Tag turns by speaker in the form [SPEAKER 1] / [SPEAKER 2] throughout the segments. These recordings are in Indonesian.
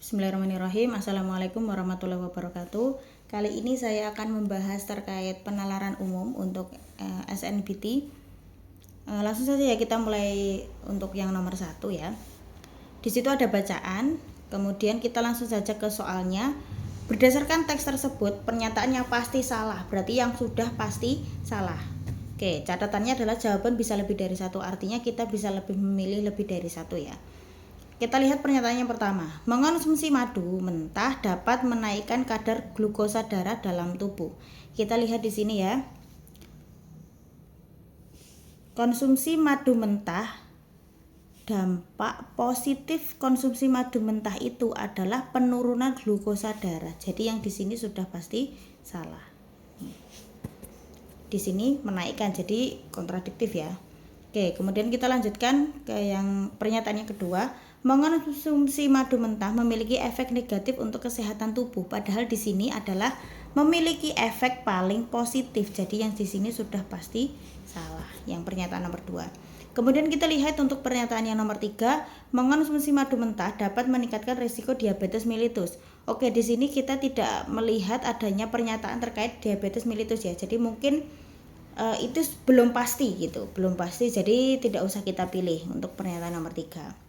[SPEAKER 1] Bismillahirrahmanirrahim. Assalamualaikum warahmatullahi wabarakatuh. Kali ini saya akan membahas terkait penalaran umum untuk SNBT. Langsung saja ya, kita mulai untuk yang nomor 1 ya. Di situ ada bacaan, kemudian kita langsung saja ke soalnya. Berdasarkan teks tersebut, pernyataan yang pasti salah, berarti yang sudah pasti salah. Oke, catatannya adalah jawaban bisa lebih dari satu, artinya kita bisa memilih lebih dari satu ya. Kita lihat pernyataan yang pertama. Mengonsumsi madu mentah dapat menaikkan kadar glukosa darah dalam tubuh. Kita lihat di sini ya. Konsumsi madu mentah, dampak positif konsumsi madu mentah itu adalah penurunan glukosa darah. Jadi yang di sini sudah pasti salah. Di sini menaikkan, jadi kontradiktif ya. Oke, kemudian kita lanjutkan ke yang pernyataan yang kedua. Mengonsumsi madu mentah memiliki efek negatif untuk kesehatan tubuh, padahal di sini adalah memiliki efek paling positif. Jadi yang di sini sudah pasti salah. Yang pernyataan nomor 2. Kemudian kita lihat untuk pernyataan yang nomor 3, mengonsumsi madu mentah dapat meningkatkan risiko diabetes mellitus. Oke, di sini kita tidak melihat adanya pernyataan terkait diabetes mellitus ya. Jadi mungkin itu belum pasti gitu, belum pasti. Jadi tidak usah kita pilih untuk pernyataan nomor 3.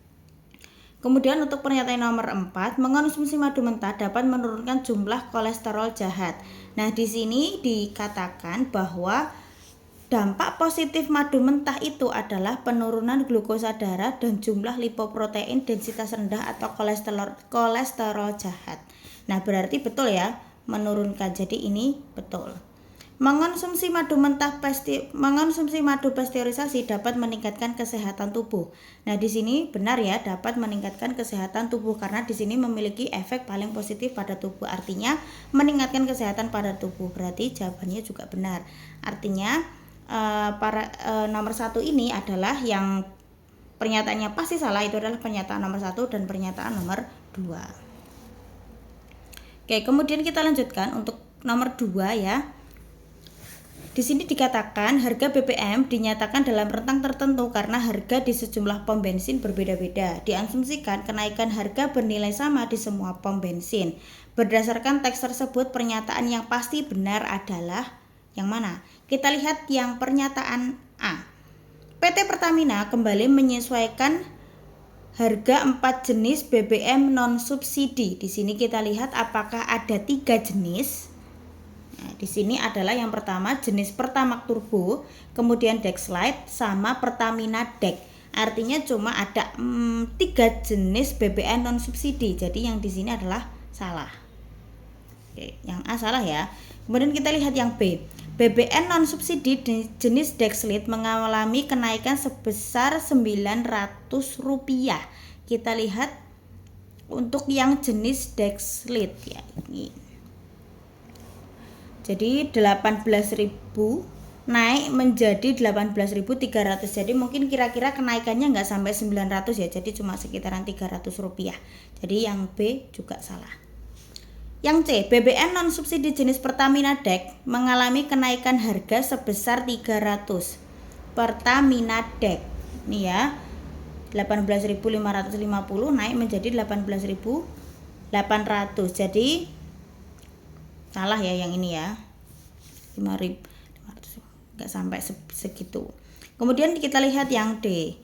[SPEAKER 1] Kemudian untuk pernyataan nomor 4, mengonsumsi madu mentah dapat menurunkan jumlah kolesterol jahat. Nah, di sini dikatakan bahwa dampak positif madu mentah itu adalah penurunan glukosa darah dan jumlah lipoprotein densitas rendah atau kolesterol jahat. Nah, berarti betul ya, menurunkan. Jadi ini betul. Mengonsumsi madu pasteurisasi dapat meningkatkan kesehatan tubuh. Nah, di sini benar ya, dapat meningkatkan kesehatan tubuh karena di sini memiliki efek paling positif pada tubuh. Artinya meningkatkan kesehatan pada tubuh. Berarti jawabannya juga benar. Artinya nomor 1 ini adalah yang pernyataannya pasti salah, itu adalah pernyataan nomor 1 dan pernyataan nomor 2. Oke, kemudian kita lanjutkan untuk nomor 2 ya. Di sini dikatakan harga BBM dinyatakan dalam rentang tertentu karena harga di sejumlah pom bensin berbeda-beda. Diasumsikan kenaikan harga bernilai sama di semua pom bensin. Berdasarkan teks tersebut, pernyataan yang pasti benar adalah yang mana? Kita lihat yang pernyataan A. PT Pertamina kembali menyesuaikan harga 4 jenis BBM non subsidi. Di sini kita lihat apakah ada 3 jenis. Nah, di sini adalah yang pertama jenis Pertamax Turbo, kemudian Dexlite sama Pertamina Dex. Artinya cuma ada 3 jenis BBM non subsidi. Jadi yang di sini adalah salah. Oke, yang A salah ya. Kemudian kita lihat yang B. BBM non subsidi jenis Dexlite mengalami kenaikan sebesar Rp900. Kita lihat untuk yang jenis Dexlite ya. Ini. Jadi 18.000 naik menjadi 18.300. Jadi mungkin kira-kira kenaikannya nggak sampai 900 ya. Jadi cuma sekitaran Rp300. Jadi yang B juga salah. Yang C, BBM non subsidi jenis Pertamina Dex mengalami kenaikan harga sebesar 300. Pertamina Dex. Ini ya. 18.550 naik menjadi 18.800. Jadi salah ya yang ini ya. 5.500 enggak sampai segitu. Kemudian kita lihat yang D.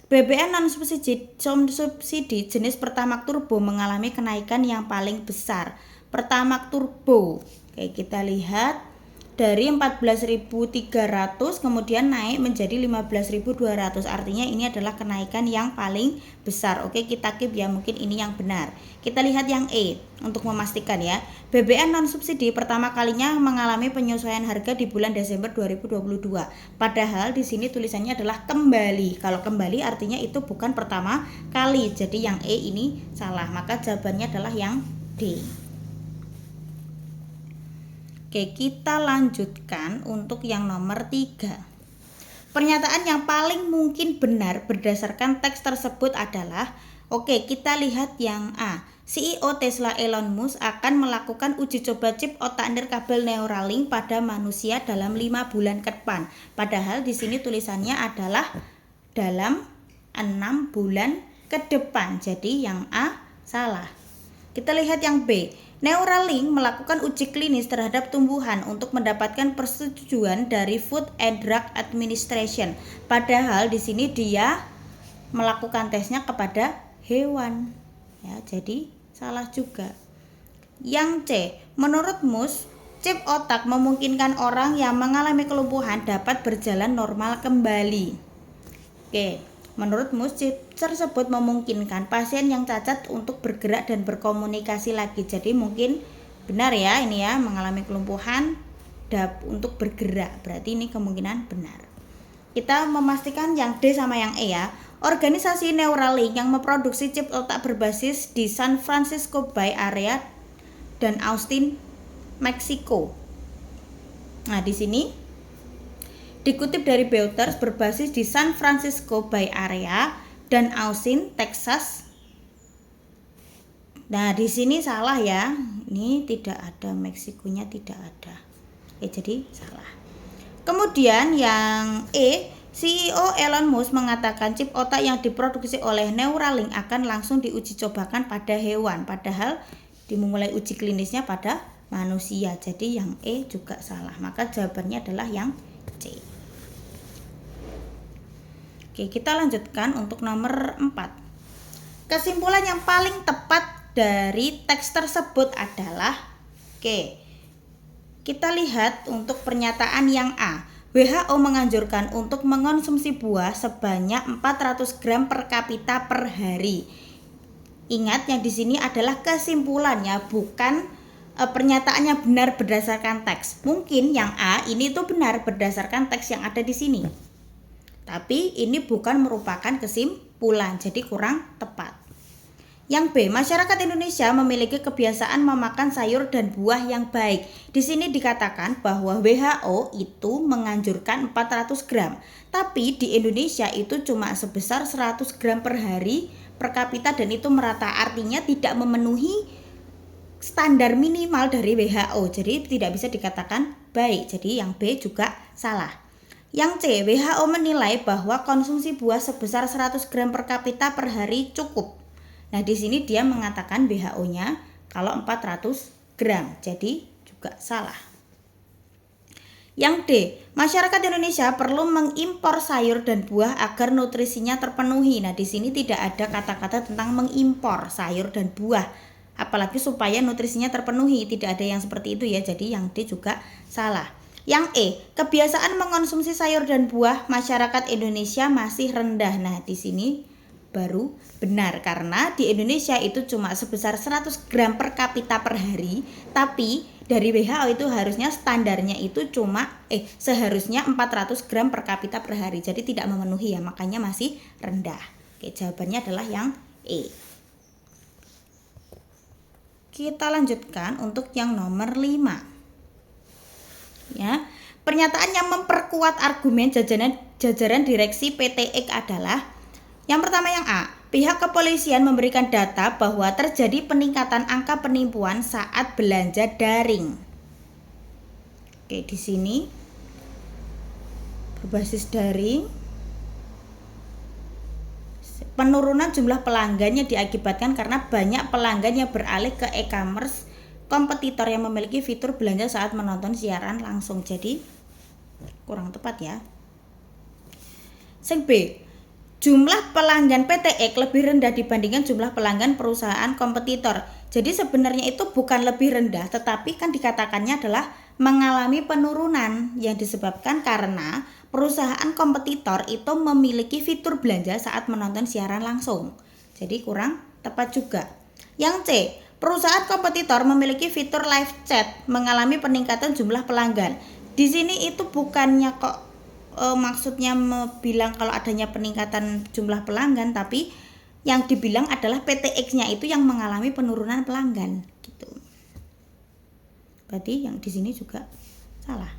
[SPEAKER 1] BBM non subsidi jenis Pertamax Turbo mengalami kenaikan yang paling besar. Pertamax Turbo. Oke, kita lihat dari 14.300 kemudian naik menjadi 15.200. Artinya ini adalah kenaikan yang paling besar. Oke, kita keep ya, mungkin ini yang benar. Kita lihat yang E untuk memastikan ya. BBM non subsidi pertama kalinya mengalami penyesuaian harga di bulan Desember 2022. Padahal di sini tulisannya adalah kembali. Kalau kembali artinya itu bukan pertama kali. Jadi yang E ini salah. Maka jawabannya adalah yang D. Oke, kita lanjutkan untuk yang nomor 3. Pernyataan yang paling mungkin benar berdasarkan teks tersebut adalah, oke, kita lihat yang A. CEO Tesla Elon Musk akan melakukan uji coba chip otak nirkabel Neuralink pada manusia dalam 5 bulan ke depan. Padahal di sini tulisannya adalah dalam 6 bulan ke depan. Jadi yang A salah. Kita lihat yang B. Neuralink melakukan uji klinis terhadap tumbuhan untuk mendapatkan persetujuan dari Food and Drug Administration. Padahal di sini dia melakukan tesnya kepada hewan. Ya, jadi salah juga. Yang C. Menurut Mus, chip otak memungkinkan orang yang mengalami kelumpuhan dapat berjalan normal kembali. Oke, menurut Mus, chip tersebut memungkinkan pasien yang cacat untuk bergerak dan berkomunikasi lagi. Jadi mungkin benar ya ini ya, mengalami kelumpuhan untuk bergerak. Berarti ini kemungkinan benar. Kita memastikan yang D sama yang E ya. Organisasi Neuralink yang memproduksi chip otak berbasis di San Francisco Bay Area dan Austin, Meksiko. Nah, di sini dikutip dari Reuters berbasis di San Francisco Bay Area dan Austin, Texas. Nah, di sini salah ya. Ini tidak ada, Meksikonya tidak ada. Jadi salah. Kemudian yang E, CEO Elon Musk mengatakan chip otak yang diproduksi oleh Neuralink akan langsung diuji cobakan pada hewan, padahal dimulai uji klinisnya pada manusia. Jadi yang E juga salah. Maka jawabannya adalah yang C. Oke, kita lanjutkan untuk nomor 4. Kesimpulan yang paling tepat dari teks tersebut adalah kita lihat untuk pernyataan yang A. WHO menganjurkan untuk mengonsumsi buah sebanyak 400 gram per kapita per hari. Ingat yang di sini adalah kesimpulannya, bukan pernyataannya benar berdasarkan teks. Mungkin yang A ini tuh benar berdasarkan teks yang ada di sini. Tapi ini bukan merupakan kesimpulan, jadi kurang tepat. Yang B, masyarakat Indonesia memiliki kebiasaan memakan sayur dan buah yang baik. Di sini dikatakan bahwa WHO itu menganjurkan 400 gram. Tapi di Indonesia itu cuma sebesar 100 gram per hari per kapita dan itu merata. Artinya tidak memenuhi standar minimal dari WHO. Jadi tidak bisa dikatakan baik. Jadi yang B juga salah. Yang C, WHO menilai bahwa konsumsi buah sebesar 100 gram per kapita per hari cukup. Nah, di sini dia mengatakan WHO-nya kalau 400 gram. Jadi juga salah. Yang D, masyarakat Indonesia perlu mengimpor sayur dan buah agar nutrisinya terpenuhi. Nah, di sini tidak ada kata-kata tentang mengimpor sayur dan buah. Apalagi supaya nutrisinya terpenuhi, tidak ada yang seperti itu ya. Jadi yang D juga salah. Yang E, kebiasaan mengonsumsi sayur dan buah masyarakat Indonesia masih rendah. Nah, di sini baru benar karena di Indonesia itu cuma sebesar 100 gram per kapita per hari, tapi dari WHO itu harusnya standarnya itu cuma seharusnya 400 gram per kapita per hari. Jadi tidak memenuhi ya, makanya masih rendah. Oke, jawabannya adalah yang E. Kita lanjutkan untuk yang nomor 5. Ya, pernyataan yang memperkuat argumen jajaran direksi PT X adalah yang pertama yang A. Pihak kepolisian memberikan data bahwa terjadi peningkatan angka penipuan saat belanja daring. Oke, di sini berbasis daring. Penurunan jumlah pelanggannya diakibatkan karena banyak pelanggan yang beralih ke e-commerce kompetitor yang memiliki fitur belanja saat menonton siaran langsung. Jadi kurang tepat ya. Sing B, jumlah pelanggan PT X lebih rendah dibandingkan jumlah pelanggan perusahaan kompetitor. Jadi sebenarnya itu bukan lebih rendah, tetapi kan dikatakannya adalah mengalami penurunan yang disebabkan karena perusahaan kompetitor itu memiliki fitur belanja saat menonton siaran langsung. Jadi kurang tepat juga. Yang C, perusahaan kompetitor memiliki fitur live chat mengalami peningkatan jumlah pelanggan. Di sini itu bukannya kok maksudnya bilang kalau adanya peningkatan jumlah pelanggan, tapi yang dibilang adalah PT X-nya itu yang mengalami penurunan pelanggan gitu. Berarti yang di sini juga salah.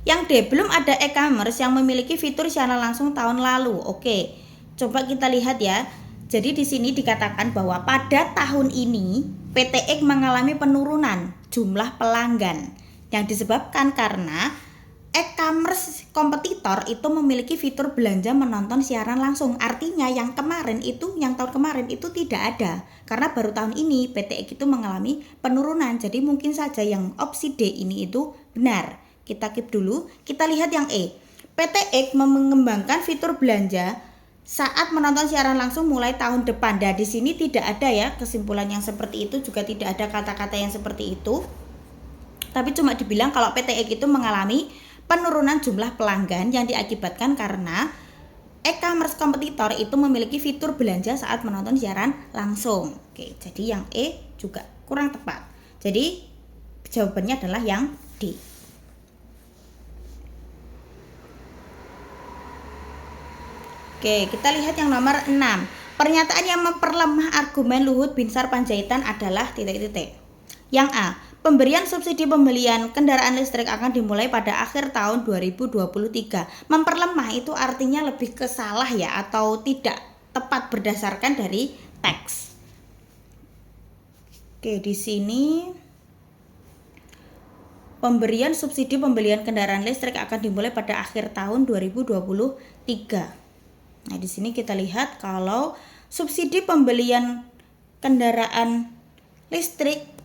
[SPEAKER 1] Yang D, belum ada e-commerce yang memiliki fitur siaran langsung tahun lalu. Oke, coba kita lihat ya. Jadi di sini dikatakan bahwa pada tahun ini PT X mengalami penurunan jumlah pelanggan yang disebabkan karena e-commerce kompetitor itu memiliki fitur belanja menonton siaran langsung. Artinya yang tahun kemarin itu tidak ada. Karena baru tahun ini PT X itu mengalami penurunan. Jadi mungkin saja yang opsi D ini itu benar. Kita keep dulu. Kita lihat yang E. PT X mengembangkan fitur belanja saat menonton siaran langsung mulai tahun depan. Dan di sini tidak ada ya kesimpulan yang seperti itu, juga tidak ada kata-kata yang seperti itu. Tapi cuma dibilang kalau PT X itu mengalami penurunan jumlah pelanggan yang diakibatkan karena e-commerce kompetitor itu memiliki fitur belanja saat menonton siaran langsung. Oke, jadi yang E juga kurang tepat. Jadi jawabannya adalah yang D. Oke, kita lihat yang nomor 6. Pernyataan yang memperlemah argumen Luhut Binsar Panjaitan adalah titik-titik. Yang A. Pemberian subsidi pembelian kendaraan listrik akan dimulai pada akhir tahun 2023. Memperlemah itu artinya lebih ke salah ya, atau tidak tepat berdasarkan dari teks. Oke, di sini pemberian subsidi pembelian kendaraan listrik akan dimulai pada akhir tahun 2023. Nah, di sini kita lihat kalau subsidi pembelian kendaraan listrik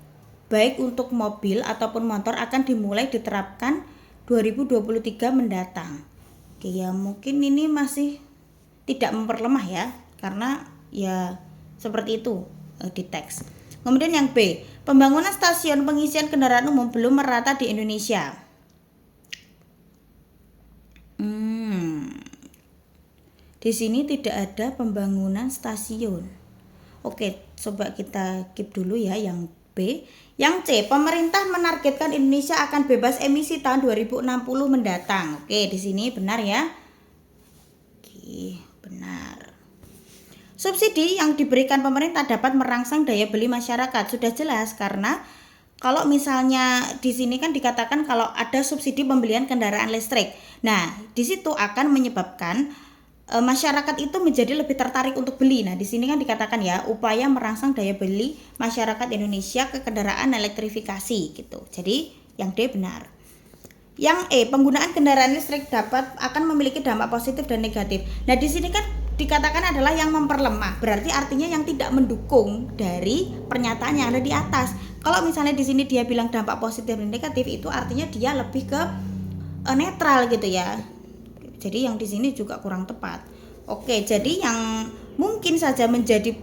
[SPEAKER 1] baik untuk mobil ataupun motor akan dimulai diterapkan 2023 mendatang. Oke ya, mungkin ini masih tidak memperlemah ya, karena ya seperti itu di teks. Kemudian yang B, pembangunan stasiun pengisian kendaraan umum belum merata di Indonesia. Di sini tidak ada pembangunan stasiun. Oke, coba kita keep dulu ya yang B. Yang C, pemerintah menargetkan Indonesia akan bebas emisi tahun 2060 mendatang. Oke, di sini benar ya. Oke, benar. Subsidi yang diberikan pemerintah dapat merangsang daya beli masyarakat. Sudah jelas, karena kalau misalnya di sini kan dikatakan kalau ada subsidi pembelian kendaraan listrik. Nah, di situ akan menyebabkan masyarakat itu menjadi lebih tertarik untuk beli. Nah, di sini kan dikatakan ya, upaya merangsang daya beli masyarakat Indonesia ke kendaraan elektrifikasi gitu. Jadi yang D benar. Yang E, penggunaan kendaraan listrik akan memiliki dampak positif dan negatif. Nah, di sini kan dikatakan adalah yang memperlemah. Berarti artinya yang tidak mendukung dari pernyataan yang ada di atas. Kalau misalnya di sini dia bilang dampak positif dan negatif, itu artinya dia lebih ke netral gitu ya. Jadi yang di sini juga kurang tepat. Oke, jadi yang mungkin saja menjadi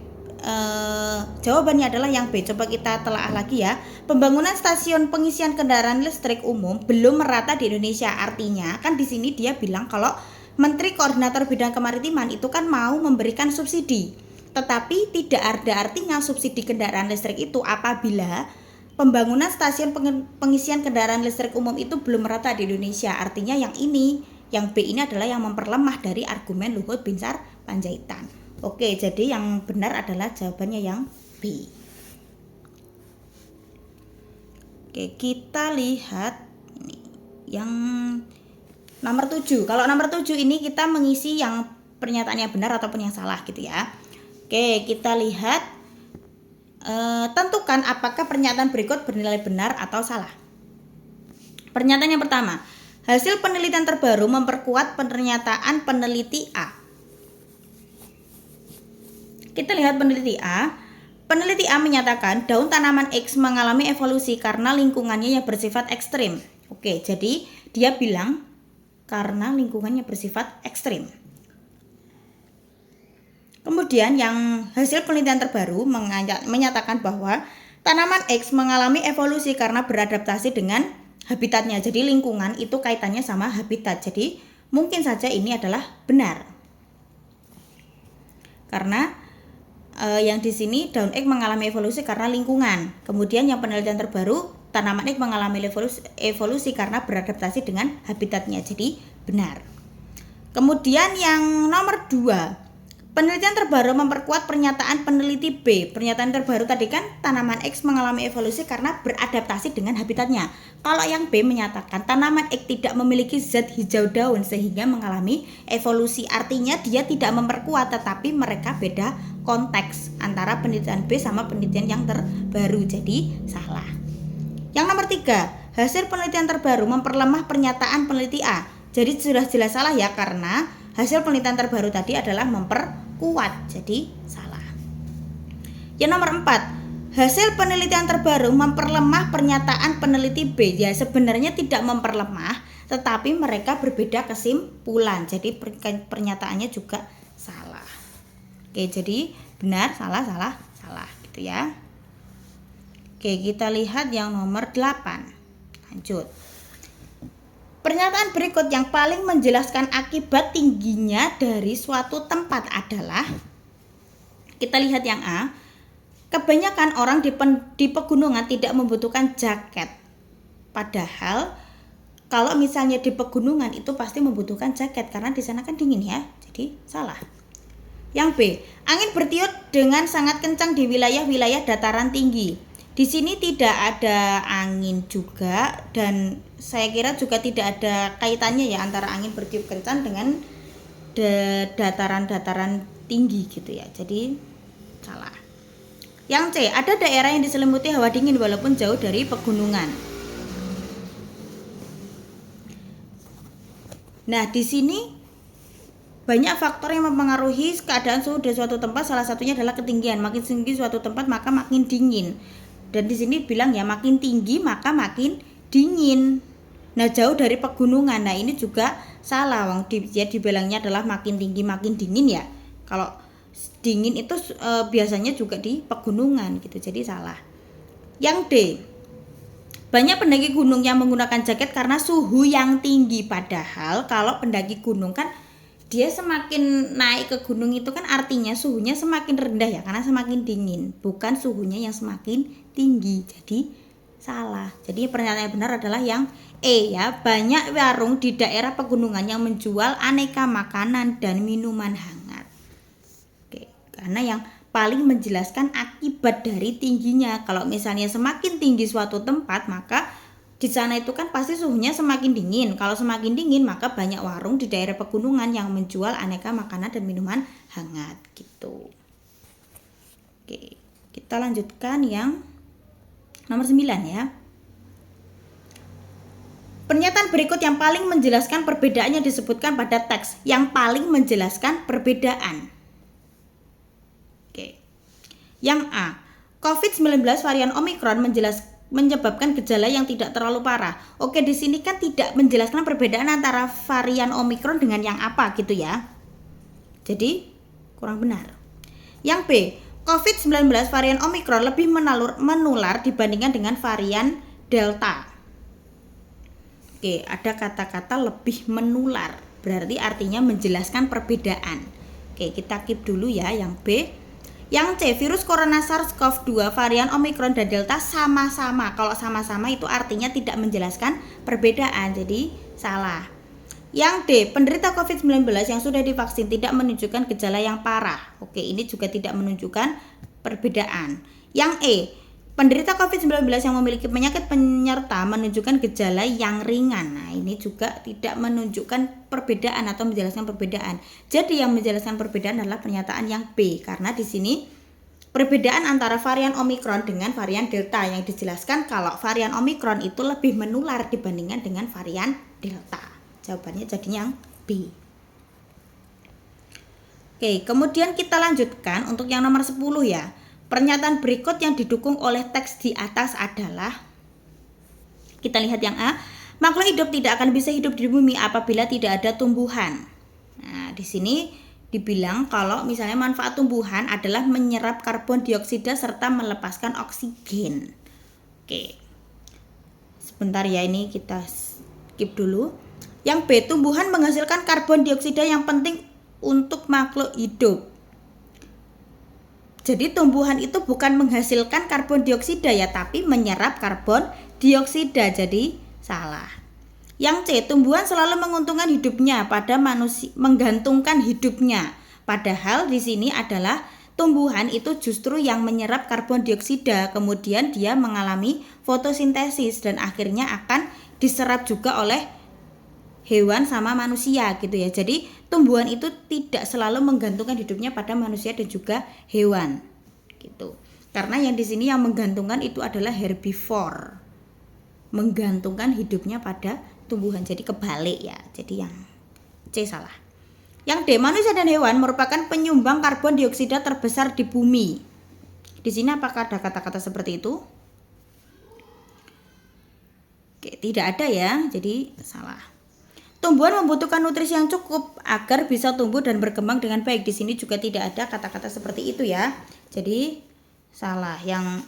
[SPEAKER 1] jawabannya adalah yang B. Coba kita telaah lagi ya. Pembangunan stasiun pengisian kendaraan listrik umum belum merata di Indonesia. Artinya kan di sini dia bilang kalau Menteri Koordinator Bidang Kemaritiman itu kan mau memberikan subsidi. Tetapi tidak ada artinya subsidi kendaraan listrik itu apabila pembangunan stasiun pengisian kendaraan listrik umum itu belum merata di Indonesia. Artinya yang ini, yang B ini adalah yang memperlemah dari argumen Luhut Binsar Panjaitan. Oke, jadi yang benar adalah jawabannya yang B. Oke, kita lihat ini yang nomor 7. Kalau nomor 7 ini kita mengisi yang pernyataannya benar ataupun yang salah gitu ya. Oke, kita lihat tentukan apakah pernyataan berikut bernilai benar atau salah. Pernyataan yang pertama, hasil penelitian terbaru memperkuat pernyataan peneliti A. Kita lihat peneliti A. Peneliti A menyatakan daun tanaman X mengalami evolusi karena lingkungannya yang bersifat ekstrim. Oke, jadi dia bilang karena lingkungannya bersifat ekstrim. Kemudian yang hasil penelitian terbaru menyatakan bahwa tanaman X mengalami evolusi karena beradaptasi dengan habitatnya. Jadi lingkungan itu kaitannya sama habitat. Jadi mungkin saja ini adalah benar. Karena yang di sini daun X mengalami evolusi karena lingkungan. Kemudian yang penelitian terbaru tanaman X mengalami evolusi karena beradaptasi dengan habitatnya. Jadi benar. Kemudian yang nomor 2, penelitian terbaru memperkuat pernyataan peneliti B. Pernyataan terbaru tadi kan tanaman X mengalami evolusi karena beradaptasi dengan habitatnya. Kalau yang B menyatakan tanaman X tidak memiliki zat hijau daun sehingga mengalami evolusi. Artinya dia tidak memperkuat, tetapi mereka beda konteks antara penelitian B sama penelitian yang terbaru. Jadi salah. Yang nomor 3, hasil penelitian terbaru memperlemah pernyataan peneliti A. Jadi sudah jelas salah ya, karena hasil penelitian terbaru tadi adalah memperkuat. Jadi salah. Yang nomor 4, hasil penelitian terbaru memperlemah pernyataan peneliti B. Ya, sebenarnya tidak memperlemah, tetapi mereka berbeda kesimpulan. Jadi pernyataannya juga salah. Oke, jadi benar, salah, salah, salah gitu ya. Oke, kita lihat yang nomor 8. Lanjut. Pernyataan berikut yang paling menjelaskan akibat tingginya dari suatu tempat adalah, kita lihat yang A, kebanyakan orang di pegunungan tidak membutuhkan jaket. Padahal kalau misalnya di pegunungan itu pasti membutuhkan jaket karena di sana kan dingin ya. Jadi salah. Yang B, angin bertiup dengan sangat kencang di wilayah-wilayah dataran tinggi. Di sini tidak ada angin juga, dan saya kira juga tidak ada kaitannya ya antara angin bertiup kencang dengan dataran-dataran tinggi gitu ya. Jadi salah. Yang C, ada daerah yang diselimuti hawa dingin walaupun jauh dari pegunungan. Nah, di sini banyak faktor yang mempengaruhi keadaan suhu di suatu tempat. Salah satunya adalah ketinggian. Makin tinggi suatu tempat maka makin dingin. Dan di sini bilang ya, makin tinggi maka makin dingin. Nah, jauh dari pegunungan. Nah, ini juga salah. Ya, dibilangnya adalah makin tinggi makin dingin ya. Kalau dingin itu biasanya juga di pegunungan gitu. Jadi salah. Yang D, banyak pendaki gunung yang menggunakan jaket karena suhu yang tinggi. Padahal kalau pendaki gunung kan dia semakin naik ke gunung itu kan artinya suhunya semakin rendah ya, karena semakin dingin, bukan suhunya yang semakin tinggi. Jadi salah. Jadi pernyataan yang benar adalah yang E ya, banyak warung di daerah pegunungan yang menjual aneka makanan dan minuman hangat. Oke, karena yang paling menjelaskan akibat dari tingginya. Kalau misalnya semakin tinggi suatu tempat, maka di sana itu kan pasti suhunya semakin dingin. Kalau semakin dingin maka banyak warung di daerah pegunungan yang menjual aneka makanan dan minuman hangat gitu. Oke, kita lanjutkan yang nomor 9 ya. Pernyataan berikut yang paling menjelaskan perbedaannya disebutkan pada teks. Yang paling menjelaskan perbedaan. Oke. Yang A, COVID-19 varian Omicron menyebabkan gejala yang tidak terlalu parah. Oke, di sini kan tidak menjelaskan perbedaan antara varian Omicron dengan yang apa gitu ya. Jadi kurang benar. Yang B, COVID-19 varian Omicron lebih menular dibandingkan dengan varian Delta. Oke, ada kata-kata lebih menular. Berarti artinya menjelaskan perbedaan. Oke, kita keep dulu ya yang B. Yang C, virus corona SARS-CoV-2 varian Omicron dan Delta sama-sama. Kalau sama-sama itu artinya tidak menjelaskan perbedaan, jadi salah. Yang D, penderita COVID-19 yang sudah divaksin tidak menunjukkan gejala yang parah. Oke, ini juga tidak menunjukkan perbedaan. Yang E, penderita COVID-19 yang memiliki penyakit penyerta menunjukkan gejala yang ringan. Nah, ini juga tidak menunjukkan perbedaan atau menjelaskan perbedaan. Jadi yang menjelaskan perbedaan adalah pernyataan yang B, karena di sini perbedaan antara varian Omicron dengan varian Delta yang dijelaskan kalau varian Omicron itu lebih menular dibandingkan dengan varian Delta. Jawabannya jadinya yang B. Oke, kemudian kita lanjutkan untuk yang nomor 10 ya. Pernyataan berikut yang didukung oleh teks di atas adalah, kita lihat yang A, makhluk hidup tidak akan bisa hidup di bumi apabila tidak ada tumbuhan. Nah, di sini dibilang kalau misalnya manfaat tumbuhan adalah menyerap karbon dioksida serta melepaskan oksigen. Oke. Sebentar ya, ini kita skip dulu. Yang B, tumbuhan menghasilkan karbon dioksida yang penting untuk makhluk hidup. Jadi tumbuhan itu bukan menghasilkan karbon dioksida ya, tapi menyerap karbon dioksida. Jadi salah. Yang C, tumbuhan selalu menguntungkan hidupnya pada manusia, menggantungkan hidupnya. Padahal di sini adalah tumbuhan itu justru yang menyerap karbon dioksida, kemudian dia mengalami fotosintesis dan akhirnya akan diserap juga oleh hewan sama manusia gitu ya. Jadi tumbuhan itu tidak selalu menggantungkan hidupnya pada manusia dan juga hewan gitu. Karena yang di sini yang menggantungkan itu adalah herbivore. menggantungkan hidupnya pada tumbuhan. Jadi kebalik ya. Jadi yang C salah. Yang D, manusia dan hewan merupakan penyumbang karbon dioksida terbesar di bumi. Di sini apakah ada kata-kata seperti itu? Oke, tidak ada ya. Jadi salah. Tumbuhan membutuhkan nutrisi yang cukup agar bisa tumbuh dan berkembang dengan baik. Di sini juga tidak ada kata-kata seperti itu ya. Jadi salah. Yang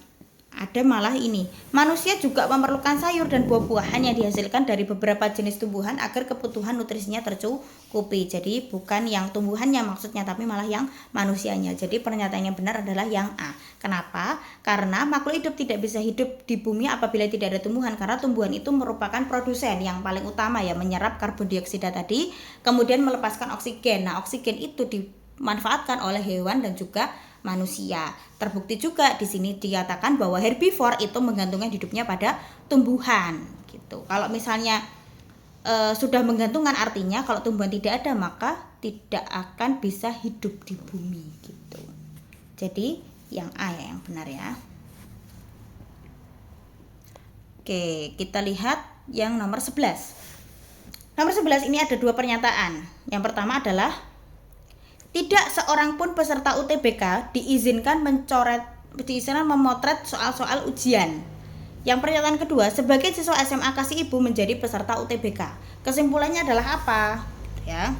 [SPEAKER 1] ada malah ini, manusia juga memerlukan sayur dan buah-buahan yang dihasilkan dari beberapa jenis tumbuhan agar kebutuhan nutrisinya tercukupi. Jadi bukan yang tumbuhannya maksudnya, tapi malah yang manusianya. Jadi pernyataan yang benar adalah yang A. Kenapa? Karena makhluk hidup tidak bisa hidup di bumi apabila tidak ada tumbuhan, karena tumbuhan itu merupakan produsen yang paling utama ya, menyerap karbon dioksida tadi, kemudian melepaskan oksigen. Nah, oksigen itu dimanfaatkan oleh hewan dan juga manusia. Terbukti juga di sini dikatakan bahwa herbivore itu menggantungkan hidupnya pada tumbuhan gitu. Kalau misalnya sudah menggantungkan, artinya kalau tumbuhan tidak ada maka tidak akan bisa hidup di bumi gitu. Jadi yang A ya yang benar ya. Oke, kita lihat yang nomor 11. Nomor 11 ini ada dua pernyataan. Yang pertama adalah tidak seorang pun peserta UTBK diizinkan memotret soal-soal ujian. Yang pernyataan kedua, sebagai siswa SMA Kasih Ibu menjadi peserta UTBK. Kesimpulannya adalah apa? Ya.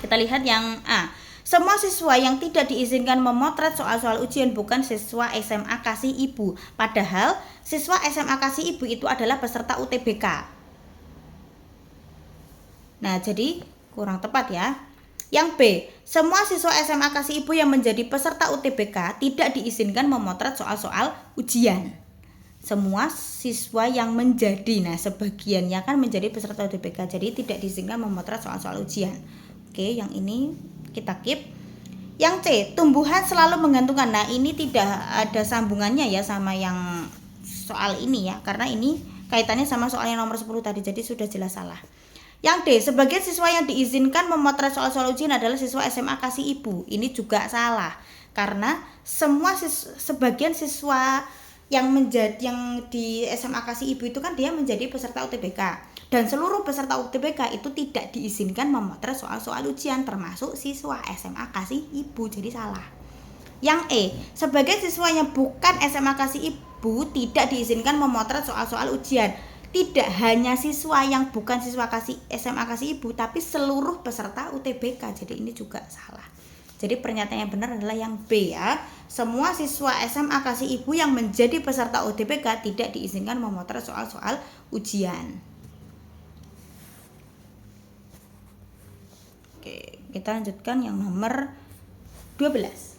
[SPEAKER 1] Kita lihat yang A. Semua siswa yang tidak diizinkan memotret soal-soal ujian bukan siswa SMA Kasih Ibu. Padahal siswa SMA Kasih Ibu itu adalah peserta UTBK. Nah, jadi kurang tepat ya. Yang B, semua siswa SMA Kasih Ibu yang menjadi peserta UTBK tidak diizinkan memotret soal-soal ujian. Semua siswa yang menjadi, nah sebagiannya kan menjadi peserta UTBK, jadi tidak diizinkan memotret soal-soal ujian. Oke, yang ini kita keep. Yang C, tumbuhan selalu menggantungkan. Nah, ini tidak ada sambungannya ya sama yang soal ini ya, karena ini kaitannya sama soal yang nomor 10 tadi, jadi sudah jelas salah. Yang D, sebagian siswa yang diizinkan memotret soal-soal ujian adalah siswa SMA Kasih Ibu. Ini juga salah, karena sebagian siswa yang di SMA Kasih Ibu itu kan dia menjadi peserta UTBK, dan seluruh peserta UTBK itu tidak diizinkan memotret soal-soal ujian, termasuk siswa SMA Kasih Ibu. Jadi salah. Yang E, sebagai siswa yang bukan SMA Kasih Ibu tidak diizinkan memotret soal-soal ujian. Tidak hanya siswa yang bukan siswa SMA Kasih Ibu, tapi seluruh peserta UTBK. Jadi ini juga salah. Jadi pernyataan yang benar adalah yang B ya. Semua siswa SMA Kasih Ibu yang menjadi peserta UTBK tidak diizinkan memotret soal-soal ujian. Oke, kita lanjutkan yang nomor 12.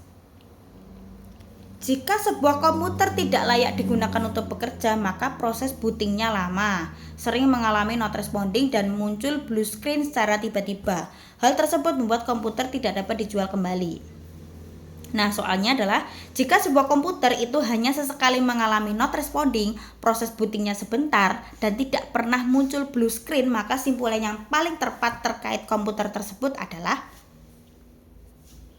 [SPEAKER 1] Jika sebuah komputer tidak layak digunakan untuk bekerja, maka proses bootingnya lama, sering mengalami not responding dan muncul blue screen secara tiba-tiba. Hal tersebut membuat komputer tidak dapat dijual kembali. Nah, soalnya adalah jika sebuah komputer itu hanya sesekali mengalami not responding, proses bootingnya sebentar, dan tidak pernah muncul blue screen, maka simpulan yang paling tepat terkait komputer tersebut adalah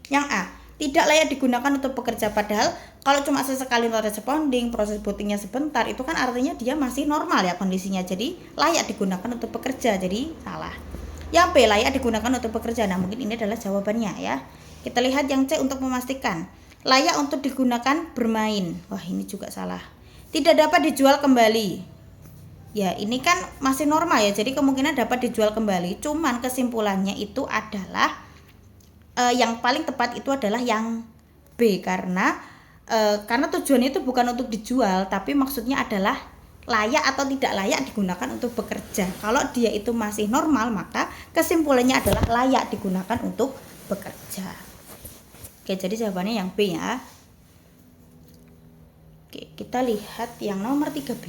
[SPEAKER 1] yang A. Tidak layak digunakan untuk bekerja. Padahal kalau cuma sesekali not responding, proses bootingnya sebentar, itu kan artinya dia masih normal ya kondisinya. Jadi layak digunakan untuk bekerja. Jadi salah. Yang B, layak digunakan untuk bekerja. Nah, mungkin ini adalah jawabannya ya. Kita lihat yang C untuk memastikan. Layak untuk digunakan bermain. Wah, ini juga salah. Tidak dapat dijual kembali. Ya, ini kan masih normal ya. Jadi kemungkinan dapat dijual kembali. Cuman kesimpulannya itu adalah yang paling tepat itu adalah yang B, karena tujuannya itu bukan untuk dijual, tapi maksudnya adalah layak atau tidak layak digunakan untuk bekerja. Kalau dia itu masih normal, maka kesimpulannya adalah layak digunakan untuk bekerja. Oke, jadi jawabannya yang B ya. Oke, kita lihat yang nomor 13.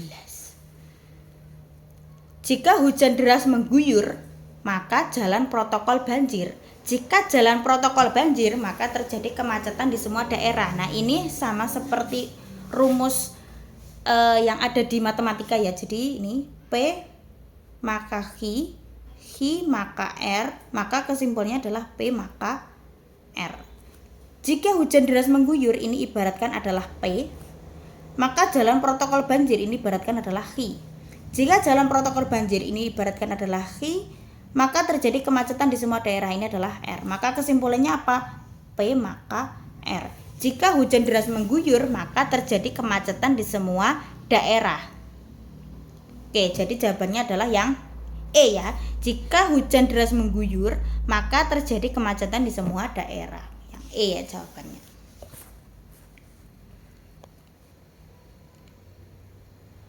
[SPEAKER 1] Jika hujan deras mengguyur, maka jalan protokol banjir. Jika jalan protokol banjir, maka terjadi kemacetan di semua daerah. Nah, ini sama seperti rumus yang ada di matematika ya. Jadi ini P maka Q, maka R, maka kesimpulannya adalah P maka R. Jika hujan deras mengguyur, ini ibaratkan adalah P, maka jalan protokol banjir ini ibaratkan adalah Q. Jika jalan protokol banjir ini ibaratkan adalah Q, maka terjadi kemacetan di semua daerah, ini adalah R. Maka kesimpulannya apa? P maka R. Jika hujan deras mengguyur, maka terjadi kemacetan di semua daerah. Oke, jadi jawabannya adalah yang E ya. Jika hujan deras mengguyur, maka terjadi kemacetan di semua daerah. Yang E ya jawabannya.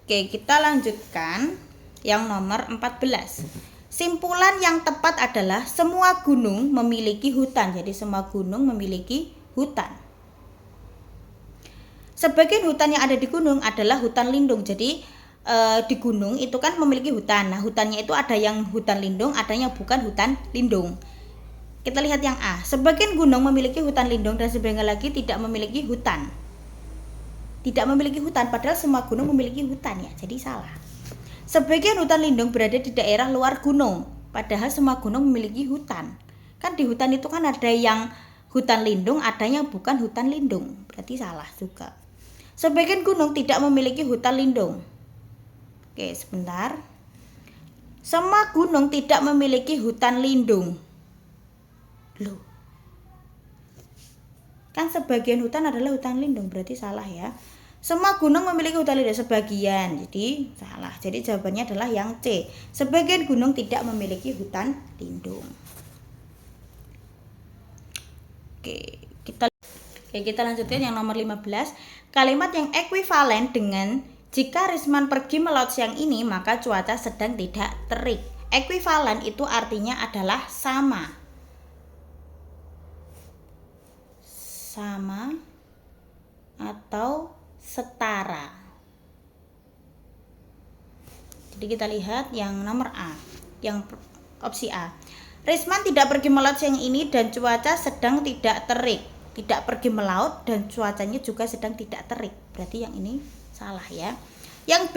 [SPEAKER 1] Oke, kita lanjutkan yang nomor 14. Simpulan yang tepat adalah semua gunung memiliki hutan. Jadi semua gunung memiliki hutan. Sebagian hutan yang ada di gunung adalah hutan lindung. Jadi di gunung itu kan memiliki hutan. Nah, hutannya itu ada yang hutan lindung, ada yang bukan hutan lindung. Kita lihat yang A. Sebagian gunung memiliki hutan lindung dan sebagian lagi tidak memiliki hutan. Tidak memiliki hutan, padahal semua gunung memiliki hutan ya, jadi salah. Sebagian hutan lindung berada di daerah luar gunung, padahal semua gunung memiliki hutan. Kan di hutan itu kan ada yang hutan lindung, ada yang bukan hutan lindung, berarti salah juga. Sebagian gunung tidak memiliki hutan lindung. Oke, sebentar. Semua gunung tidak memiliki hutan lindung. Loh. Kan sebagian hutan adalah hutan lindung, berarti salah ya. Semua gunung memiliki hutan lindung sebagian, jadi salah. Jadi jawabannya adalah yang C. Sebagian gunung tidak memiliki hutan lindung. Oke, kita lanjutkan yang nomor 15. Kalimat yang ekuivalen dengan jika Risman pergi melaut siang ini, maka cuaca sedang tidak terik. Ekuivalen itu artinya adalah sama. Sama atau setara. Jadi kita lihat yang nomor A, yang opsi A. Risman tidak pergi melaut siang ini dan cuaca sedang tidak terik. Tidak pergi melaut dan cuacanya juga sedang tidak terik. Berarti yang ini salah ya. Yang B,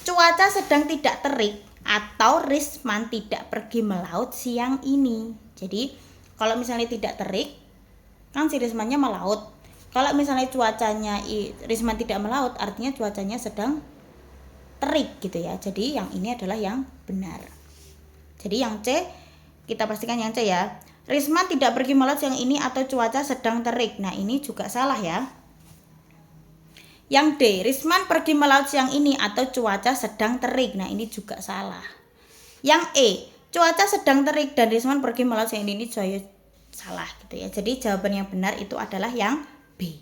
[SPEAKER 1] cuaca sedang tidak terik atau Risman tidak pergi melaut siang ini. Jadi kalau misalnya tidak terik, kan si Rismannya melaut. Kalau misalnya cuacanya Risman tidak melaut, artinya cuacanya sedang terik gitu ya. Jadi yang ini adalah yang benar. Jadi yang C, kita pastikan yang C ya. Risman tidak pergi melaut siang ini atau cuaca sedang terik. Nah, ini juga salah ya. Yang D, Risman pergi melaut siang ini atau cuaca sedang terik. Nah, ini juga salah. Yang E, cuaca sedang terik dan Risman pergi melaut siang ini salah gitu ya. Jadi jawaban yang benar itu adalah yang B.